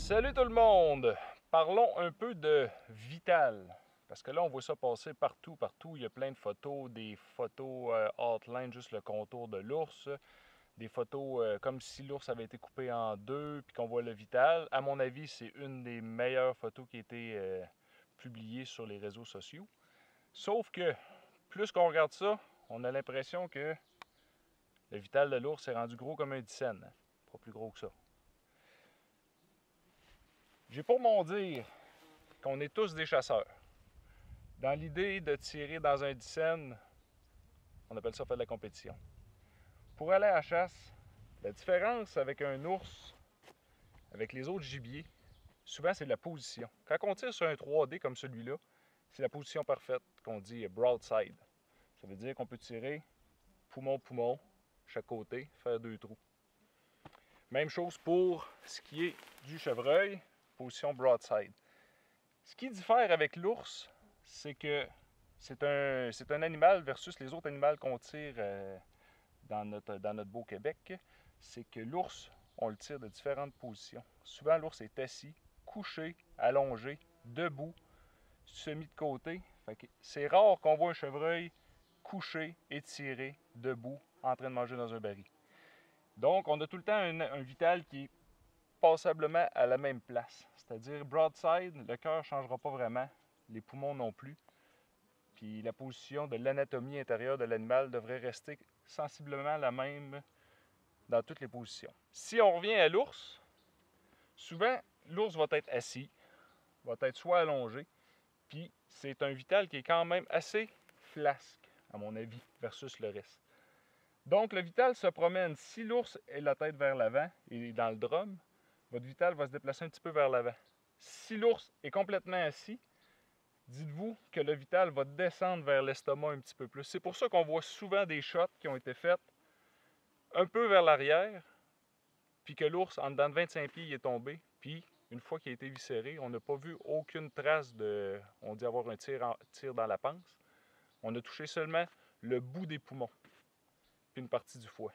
Salut tout le monde! Parlons un peu de Vital. Parce que là, on voit ça passer partout. Il y a plein de photos, des photos outline, juste le contour de l'ours. Des photos comme si l'ours avait été coupé en deux, puis qu'on voit le Vital. À mon avis, c'est une des meilleures photos qui a été publiée sur les réseaux sociaux. Sauf que, plus qu'on regarde ça, on a l'impression que le Vital de l'ours est rendu gros comme un dixaine. Pas plus gros que ça. J'ai pour mon dire qu'on est tous des chasseurs. Dans l'idée de tirer dans un dixaine, on appelle ça faire de la compétition. Pour aller à la chasse, la différence avec un ours, avec les autres gibiers, souvent c'est la position. Quand on tire sur un 3D comme celui-là, c'est la position parfaite qu'on dit broadside. Ça veut dire qu'on peut tirer poumon-poumon, chaque côté, faire deux trous. Même chose pour ce qui est du chevreuil, position broadside. Ce qui diffère avec l'ours, c'est que c'est un animal versus les autres animaux qu'on tire dans notre beau Québec. C'est que l'ours, on le tire de différentes positions. Souvent, l'ours est assis, couché, allongé, debout, semi de côté. C'est rare qu'on voit un chevreuil couché, étiré, debout, en train de manger dans un baril. Donc, on a tout le temps un vital qui est passablement à la même place. C'est-à-dire, broadside, le cœur ne changera pas vraiment, les poumons non plus. Puis la position de l'anatomie intérieure de l'animal devrait rester sensiblement la même dans toutes les positions. Si on revient à l'ours, souvent, l'ours va être assis, va être soit allongé, puis c'est un vital qui est quand même assez flasque, à mon avis, versus le reste. Donc, le vital se promène. Si l'ours est la tête vers l'avant et dans le drum, votre vital va se déplacer un petit peu vers l'avant. Si l'ours est complètement assis, dites-vous que le vital va descendre vers l'estomac un petit peu plus. C'est pour ça qu'on voit souvent des shots qui ont été faits un peu vers l'arrière, puis que l'ours, en dedans de 25 pieds, il est tombé. Puis, une fois qu'il a été viscéré, on n'a pas vu aucune trace de, on dit avoir un tir dans la panse. On a touché seulement le bout des poumons, puis une partie du foie.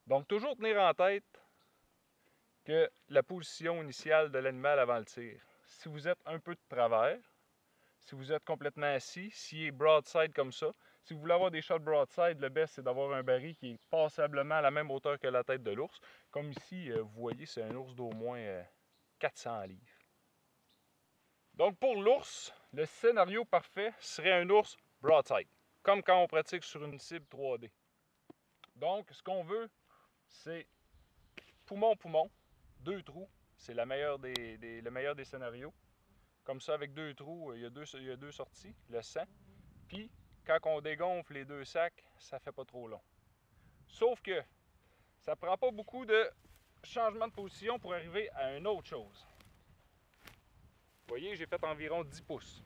Donc, toujours tenir en tête que la position initiale de l'animal avant le tir. Si vous êtes un peu de travers, si vous êtes complètement assis, s'il est broadside comme ça, si vous voulez avoir des shots broadside, le best c'est d'avoir un baril qui est passablement à la même hauteur que la tête de l'ours. Comme ici, vous voyez, c'est un ours d'au moins 400 livres. Donc pour l'ours, le scénario parfait serait un ours broadside, comme quand on pratique sur une cible 3D. Donc ce qu'on veut, c'est poumon-poumon, deux trous, c'est le meilleur des scénarios. Comme ça, avec deux trous, il y a deux sorties, le sang. Puis, quand on dégonfle les deux sacs, ça fait pas trop long. Sauf que ça prend pas beaucoup de changements de position pour arriver à une autre chose. Vous voyez, j'ai fait environ 10 pouces.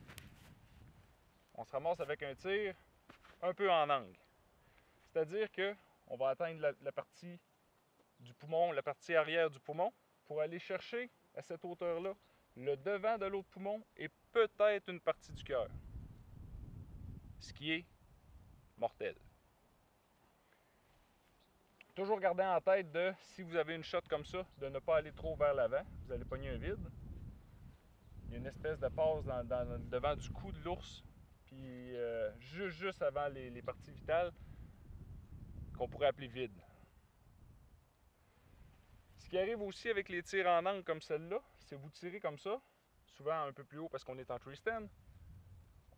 On se ramasse avec un tir un peu en angle. C'est-à-dire qu'on va atteindre la partie du poumon, la partie arrière du poumon, pour aller chercher à cette hauteur-là le devant de l'autre poumon et peut-être une partie du cœur. Ce qui est mortel. Toujours garder en tête de, si vous avez une shot comme ça, de ne pas aller trop vers l'avant. Vous allez pogner un vide. Il y a une espèce de passe dans le devant du cou de l'ours, puis juste avant les parties vitales, qu'on pourrait appeler vide. Ce qui arrive aussi avec les tirs en angle comme celle-là, c'est vous tirez comme ça, souvent un peu plus haut parce qu'on est en tree stand.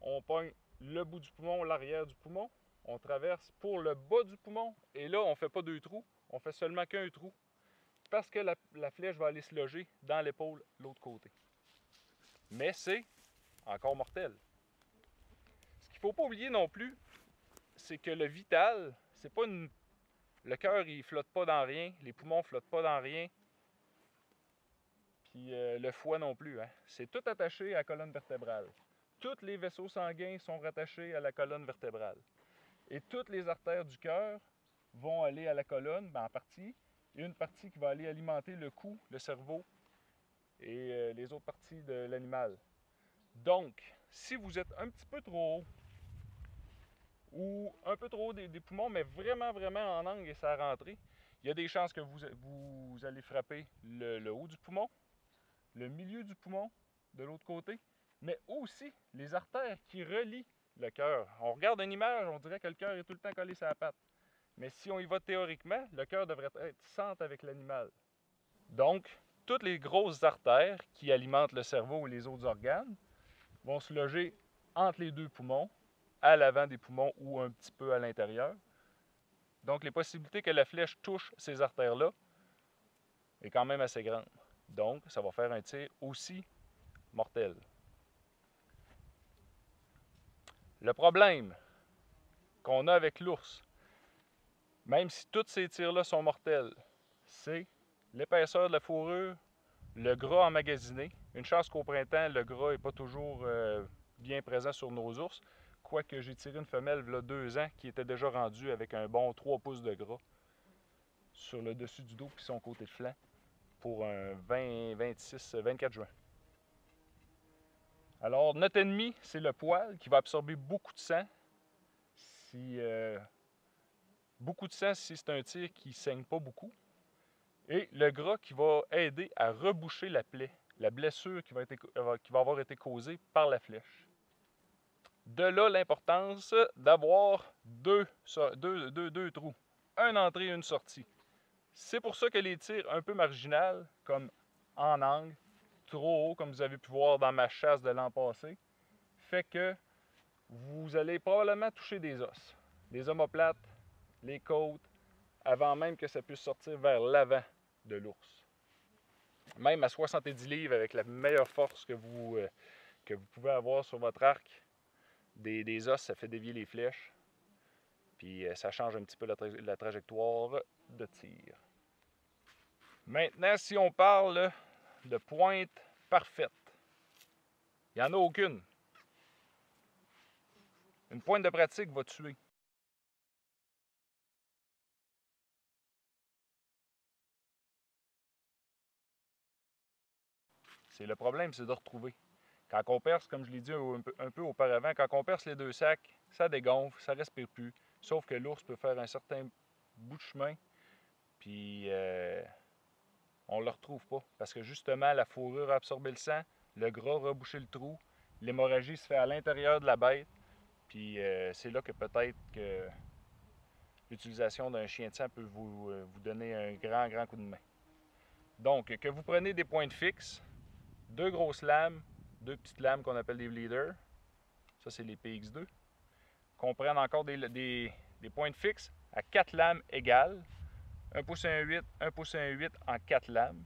On pogne le bout du poumon, l'arrière du poumon, on traverse pour le bas du poumon, et là, on ne fait pas deux trous, on fait seulement qu'un trou, parce que la flèche va aller se loger dans l'épaule de l'autre côté. Mais c'est encore mortel. Ce qu'il ne faut pas oublier non plus, c'est que le vital, c'est pas une... Le cœur, il flotte pas dans rien, les poumons flottent pas dans rien, puis le foie non plus. Hein. C'est tout attaché à la colonne vertébrale. Tous les vaisseaux sanguins sont rattachés à la colonne vertébrale. Et toutes les artères du cœur vont aller à la colonne, en partie, et une partie qui va aller alimenter le cou, le cerveau et les autres parties de l'animal. Donc, si vous êtes un petit peu trop haut, ou un peu trop haut des poumons, mais vraiment en angle et ça a rentré, il y a des chances que vous allez frapper le haut du poumon, le milieu du poumon de l'autre côté, mais aussi les artères qui relient le cœur. On regarde une image, on dirait que le cœur est tout le temps collé sur la patte. Mais si on y va théoriquement, le cœur devrait être centre avec l'animal. Donc, toutes les grosses artères qui alimentent le cerveau et les autres organes vont se loger entre les deux poumons, à l'avant des poumons ou un petit peu à l'intérieur. Donc, les possibilités que la flèche touche ces artères-là est quand même assez grande. Donc, ça va faire un tir aussi mortel. Le problème qu'on a avec l'ours, même si tous ces tirs-là sont mortels, c'est l'épaisseur de la fourrure, le gras emmagasiné. Une chance qu'au printemps, le gras n'est pas toujours bien présent sur nos ours. Quoique j'ai tiré une femelle il y a 2 ans qui était déjà rendue avec un bon 3 pouces de gras sur le dessus du dos et son côté de flanc pour un 24 juin. Alors, notre ennemi, c'est le poil qui va absorber beaucoup de sang. Beaucoup de sang si c'est un tir qui ne saigne pas beaucoup. Et le gras qui va aider à reboucher la plaie, la blessure qui va avoir été causée par la flèche. De là l'importance d'avoir deux trous, une entrée et une sortie. C'est pour ça que les tirs un peu marginaux, comme en angle, trop haut, comme vous avez pu voir dans ma chasse de l'an passé, fait que vous allez probablement toucher des omoplates, les côtes, avant même que ça puisse sortir vers l'avant de l'ours. Même à 70 livres, avec la meilleure force que vous pouvez avoir sur votre arc, des os, ça fait dévier les flèches. Puis ça change un petit peu la trajectoire de tir. Maintenant, si on parle de pointe parfaite, il n'y en a aucune. Une pointe de pratique va tuer. C'est le problème, c'est de retrouver. Quand on perce, comme je l'ai dit un peu auparavant, quand on perce les 2 sacs, ça dégonfle, ça ne respire plus. Sauf que l'ours peut faire un certain bout de chemin, puis on ne le retrouve pas. Parce que justement, la fourrure a absorbé le sang, le gras a rebouché le trou, l'hémorragie se fait à l'intérieur de la bête, puis c'est là que peut-être que l'utilisation d'un chien de sang peut vous donner un grand coup de main. Donc, que vous prenez des pointes fixes, 2 grosses lames, 2 petites lames qu'on appelle des bleeders, ça c'est les PX2, qu'on prenne encore des pointes fixes à 4 lames égales, 1 pouce et 1 8, 1 pouce et 1 8 en 4 lames,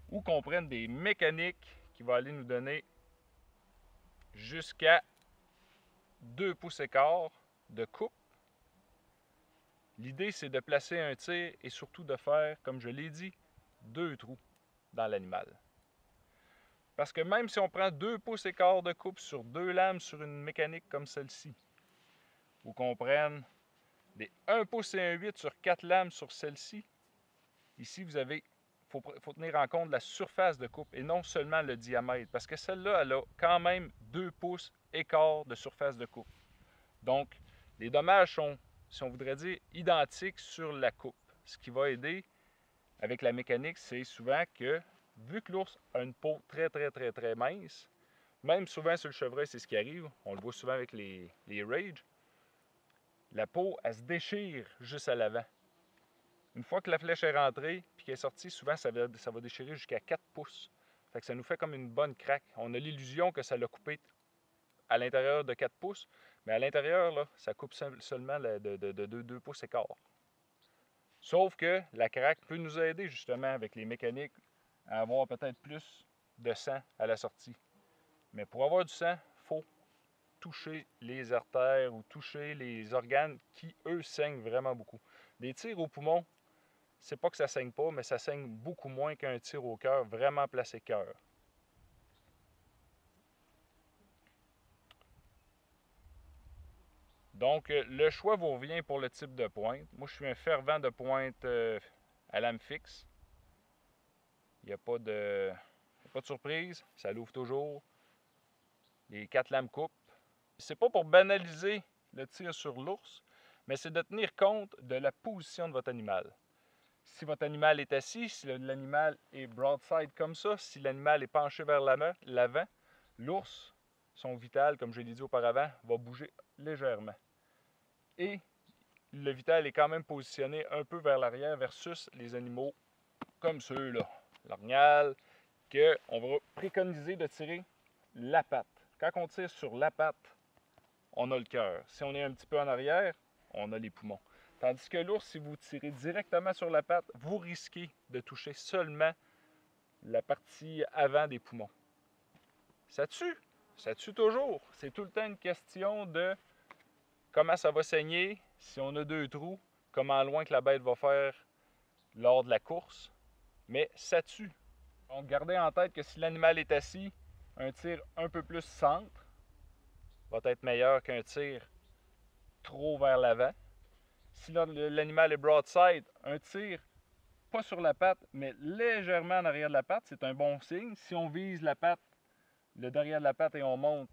ou qu'on prenne des mécaniques qui vont aller nous donner jusqu'à 2 pouces et quart de coupe. L'idée, c'est de placer un tir et surtout de faire, comme je l'ai dit, 2 trous dans l'animal. Parce que même si on prend 2 pouces et quart de coupe sur 2 lames sur une mécanique comme celle-ci, ou qu'on prenne des 1 pouce et 1 8 sur 4 lames sur celle-ci, ici, il faut tenir en compte la surface de coupe et non seulement le diamètre. Parce que celle-là, elle a quand même 2 pouces et quart de surface de coupe. Donc, les dommages sont, si on voudrait dire, identiques sur la coupe. Ce qui va aider avec la mécanique, c'est souvent que, vu que l'ours a une peau très mince, même souvent sur le chevreuil, c'est ce qui arrive, on le voit souvent avec les Rage, la peau, elle se déchire juste à l'avant. Une fois que la flèche est rentrée et qu'elle est sortie, souvent ça va déchirer jusqu'à 4 pouces. Fait que ça nous fait comme une bonne craque. On a l'illusion que ça l'a coupé à l'intérieur de 4 pouces, mais à l'intérieur, là, ça coupe seulement de 2 pouces et quart. Sauf que la craque peut nous aider justement avec les mécaniques à avoir peut-être plus de sang à la sortie. Mais pour avoir du sang, il faut toucher les artères ou toucher les organes qui, eux, saignent vraiment beaucoup. Des tirs au poumon, c'est pas que ça saigne pas, mais ça saigne beaucoup moins qu'un tir au cœur vraiment placé cœur. Donc, le choix vous revient pour le type de pointe. Moi, je suis un fervent de pointe à lame fixe. Il n'y a pas de surprise, ça l'ouvre toujours. Les 4 lames coupent. C'est pas pour banaliser le tir sur l'ours, mais c'est de tenir compte de la position de votre animal. Si votre animal est assis, si l'animal est broadside comme ça, si l'animal est penché vers l'avant, l'ours, son vital, comme je l'ai dit auparavant, va bouger légèrement. Et le vital est quand même positionné un peu vers l'arrière versus les animaux comme ceux-là, l'orignal, qu'on va préconiser de tirer la patte. Quand on tire sur la patte, on a le cœur. Si on est un petit peu en arrière, on a les poumons. Tandis que l'ours, si vous tirez directement sur la patte, vous risquez de toucher seulement la partie avant des poumons. Ça tue. Ça tue toujours. C'est tout le temps une question de comment ça va saigner, si on a 2 trous, comment loin que la bête va faire lors de la course. Mais ça tue. Donc, gardez en tête que si l'animal est assis, un tir un peu plus centre va être meilleur qu'un tir trop vers l'avant. Si l'animal est broadside, un tir pas sur la patte, mais légèrement en arrière de la patte, c'est un bon signe. Si on vise la patte, le derrière de la patte et on monte,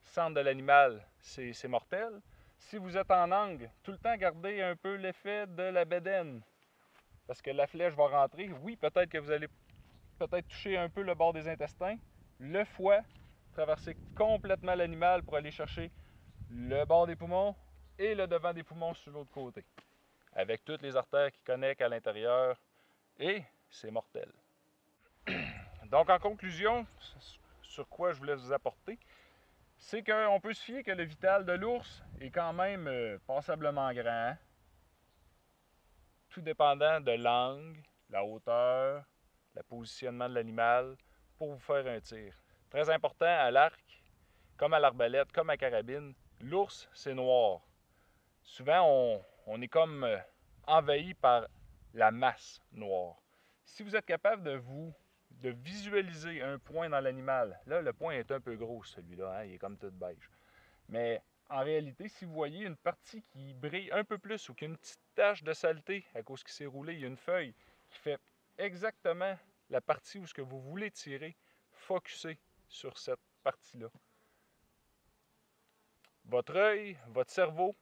centre de l'animal, c'est mortel. Si vous êtes en angle, tout le temps gardez un peu l'effet de la bédaine. Parce que la flèche va rentrer. Oui, peut-être que vous allez toucher un peu le bord des intestins, le foie, traverser complètement l'animal pour aller chercher le bord des poumons et le devant des poumons sur l'autre côté. Avec toutes les artères qui connectent à l'intérieur, et c'est mortel. Donc en conclusion, sur quoi je voulais vous apporter, c'est qu'on peut se fier que le vital de l'ours est quand même passablement grand, tout dépendant de l'angle, la hauteur, le positionnement de l'animal pour vous faire un tir. Très important à l'arc, comme à l'arbalète, comme à la carabine, l'ours c'est noir. Souvent on est comme envahi par la masse noire. Si vous êtes capable de visualiser un point dans l'animal, là le point est un peu gros celui-là, hein, il est comme tout beige. Mais en réalité, si vous voyez une partie qui brille un peu plus ou qu'il y a une petite tache de saleté à cause qu'il s'est roulé, il y a une feuille qui fait exactement la partie où ce que vous voulez tirer, focussez sur cette partie-là. Votre œil, votre cerveau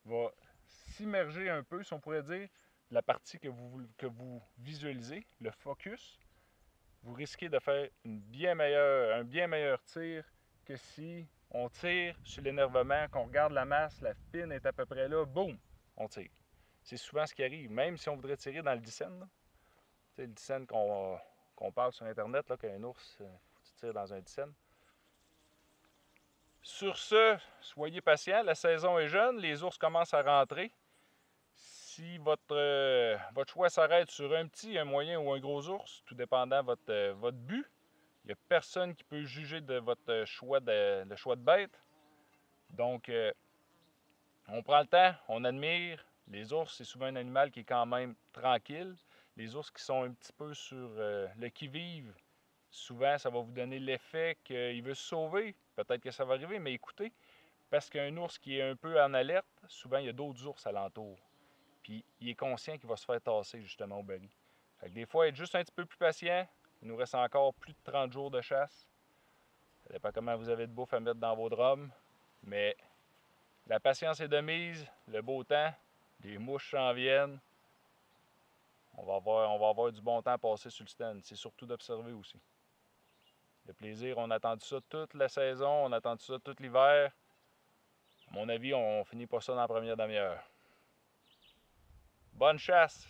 va s'immerger un peu, si on pourrait dire, la partie que vous visualisez, le focus. Vous risquez de faire un bien meilleur tir que si on tire sur l'énervement, qu'on regarde la masse, la pine est à peu près là, boum, on tire. C'est souvent ce qui arrive, même si on voudrait tirer dans le dixaine. Le dixaine qu'on parle sur Internet, qu'un ours, tu tires dans un dixaine. Sur ce, soyez patient, la saison est jeune, les ours commencent à rentrer. Si votre choix s'arrête sur un petit, un moyen ou un gros ours, tout dépendant de votre but, il n'y a personne qui peut juger de votre choix de bête. Donc, on prend le temps, on admire. Les ours, c'est souvent un animal qui est quand même tranquille. Les ours qui sont un petit peu sur le qui-vive, souvent, ça va vous donner l'effet qu'il veut se sauver. Peut-être que ça va arriver, mais écoutez, parce qu'un ours qui est un peu en alerte, souvent, il y a d'autres ours alentour. Puis, il est conscient qu'il va se faire tasser, justement, au baril. Fait que des fois, être juste un petit peu plus patient. Il nous reste encore plus de 30 jours de chasse. Ça dépend comment vous avez de bouffe à mettre dans vos drums. Mais la patience est de mise, le beau temps, les mouches s'en viennent. On va avoir du bon temps à passer sur le stand. C'est surtout d'observer aussi. Le plaisir, on a attendu ça toute la saison, on a attendu ça tout l'hiver. À mon avis, on finit pas ça dans la première demi-heure. Bonne chasse!